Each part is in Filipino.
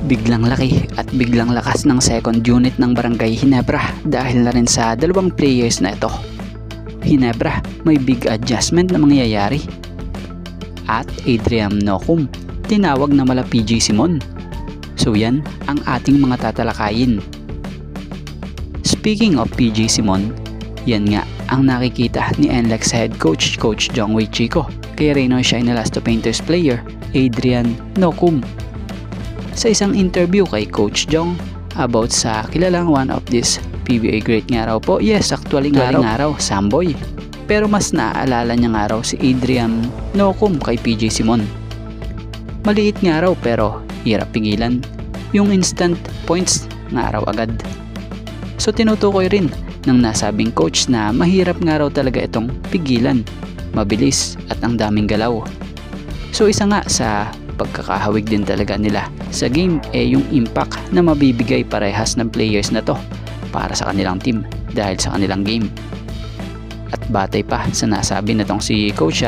Biglang laki at biglang lakas ng second unit ng Barangay Ginebra dahil na rin sa dalawang players na ito. Ginebra, may big adjustment na mangyayari. At Adrian Nocum, tinawag na mala PJ Simon. So yan ang ating mga tatalakayin. Speaking of PJ Simon, yan nga ang nakikita ni NLEX head coach Coach Jongwei Chico kay Reynoy Shine Elasto Painters player Adrian Nocum. Sa isang interview kay Coach Jong about sa kilalang one of this PBA great nga raw po. Yes, actually nga raw Samboy. Pero mas naaalala niya nga raw si Adrian Nocum kay PJ Simon. Maliit nga raw pero hirap pigilan. Yung instant points nga raw agad. So tinutukoy rin ng nasabing coach na mahirap nga raw talaga itong pigilan. Mabilis at ang daming galaw. So isa nga sa pagkakahawig din talaga nila sa game yung impact na mabibigay parehas ng players na to para sa kanilang team dahil sa kanilang game. At batay pa sa nasabi na tong si coach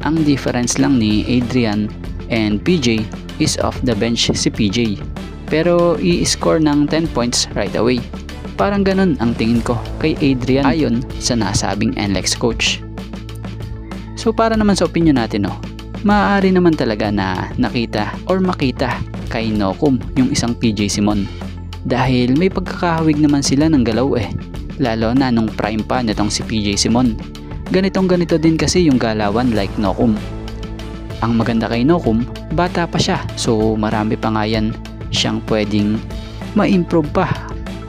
ang difference lang ni Adrian and PJ is off the bench si PJ pero i-score ng 10 points right away. Parang ganun ang tingin ko kay Adrian ayon sa nasabing NLEX coach. So para naman sa opinion natin maaari naman talaga na nakita or makita kay Nocum yung isang PJ Simon dahil may pagkakahawig naman sila ng galaw lalo na nung prime pa nitong si PJ Simon. Ganito din kasi yung galawan like Nocum. Ang maganda kay Nocum, bata pa siya so marami pa nga yan siyang pwedeng ma-improve pa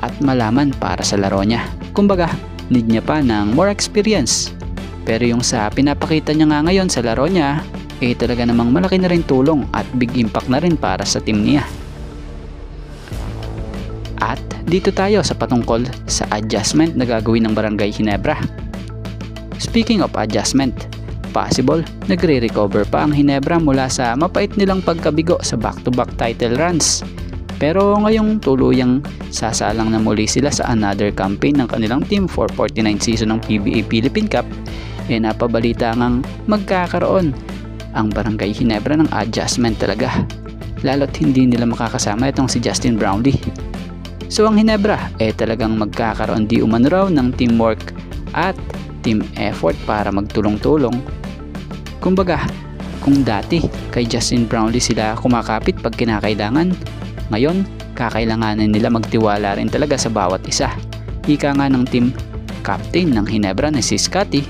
at malaman para sa laro niya. Kumbaga, need niya pa ng more experience. Pero yung sa pinapakita niya nga ngayon sa laro niya talaga namang malaki na rin tulong at big impact na rin para sa team niya. At dito tayo sa patungkol sa adjustment na gagawin ng Barangay Ginebra. Speaking of adjustment, possible nagre-recover pa ang Ginebra mula sa mapait nilang pagkabigo sa back-to-back title runs. Pero ngayong tuluyang sasalang na muli sila sa another campaign ng kanilang team for 49 season ng PBA Philippine Cup, napabalita ngang magkakaroon ang Barangay Ginebra ng adjustment talaga. Lalo't hindi nila makakasama itong si Justin Brownlee. So ang Ginebra talagang magkakaroon di umano raw ng teamwork at team effort para magtulong-tulong. Kumbaga, kung dati kay Justin Brownlee sila kumakapit pag kinakailangan, ngayon kakailanganin nila magtiwala rin talaga sa bawat isa. Ika nga ng team captain ng Ginebra na si Scotty,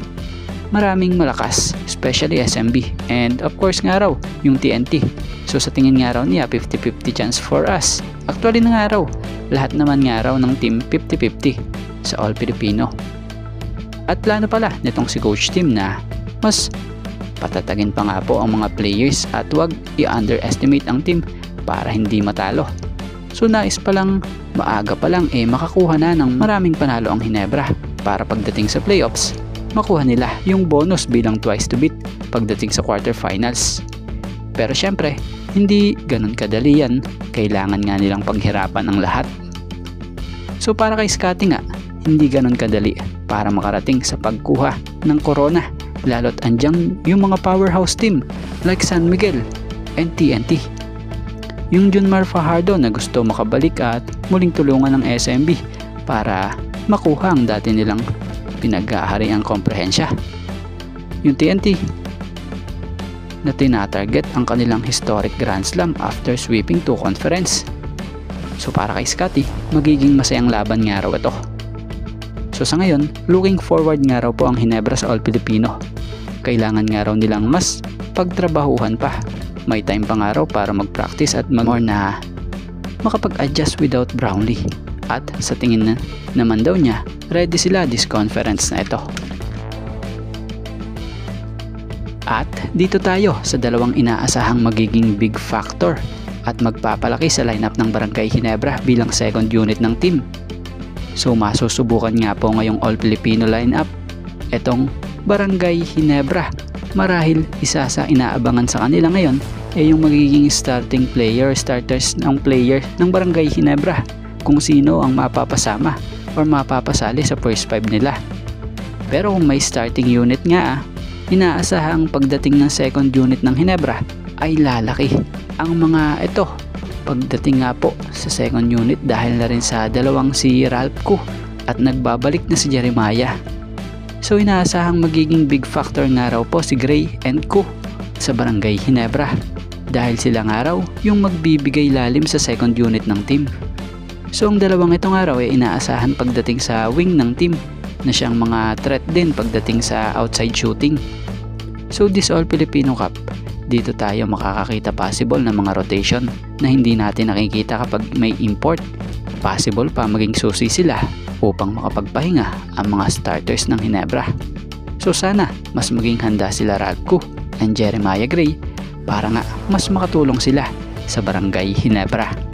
maraming malakas, especially SMB and of course nga raw yung TNT. So sa tingin nga raw niya 50-50 chance for us. Actually na nga raw lahat naman nga raw ng team 50-50 sa All Filipino. At plano pala nitong si Coach Tim na mas patatagin pa nga po ang mga players at wag i-underestimate ang team para hindi matalo. So nais pa lang, maaga pa lang makakuha na ng maraming panalo ang Ginebra para pagdating sa playoffs makuha nila yung bonus bilang twice to beat pagdating sa quarterfinals. Pero syempre, hindi ganun kadali yan. Kailangan nga nilang paghirapan ang lahat. So para kay Scotty nga, hindi ganun kadali para makarating sa pagkuha ng corona. Lalo't andyan yung mga powerhouse team like San Miguel and TNT. Yung Junmar Fajardo na gusto makabalik at muling tulungan ng SMB para makuha ang dati nilang pinag-aahariang komprehensya. Yung TNT na tinatarget ang kanilang historic Grand Slam after sweeping 2 conference. So para kay Scotty, magiging masayang laban nga raw ito. So sa ngayon, looking forward nga raw po ang Ginebra sa All Filipino. Kailangan nga raw nilang mas pagtrabahuhan pa. May time pa nga raw para mag-practice at more na makapag-adjust without Brownlee. At sa tingin naman daw niya, ready sila this conference na ito. At dito tayo sa dalawang inaasahang magiging big factor at magpapalaki sa lineup ng Barangay Ginebra bilang second unit ng team. So masusubukan nga po ngayong All Filipino lineup etong Barangay Ginebra. Marahil isa sa inaabangan sa kanila ngayon yung magiging starters ng player ng Barangay Ginebra, kung sino ang mapapasama or mapapasali sa first 5 nila. Pero kung may starting unit nga, inaasahang pagdating ng second unit ng Ginebra ay lalaki ang mga ito pagdating nga po sa second unit dahil na rin sa dalawang si Ralph Koo at nagbabalik na si Jeremiah. So inaasahang magiging big factor nga raw po si Gray and Koo sa Barangay Ginebra dahil sila nga raw yung magbibigay lalim sa second unit ng team. So ang dalawang ito nga raw ay inaasahan pagdating sa wing ng team na siyang mga threat din pagdating sa outside shooting. So this All Filipino Cup, dito tayo makakakita possible ng mga rotation na hindi natin nakikita kapag may import. Possible pa maging susi sila upang makapagpahinga ang mga starters ng Ginebra. So sana mas maging handa sila Ralph Koo and Jeremiah Gray para nga mas makatulong sila sa Barangay Ginebra.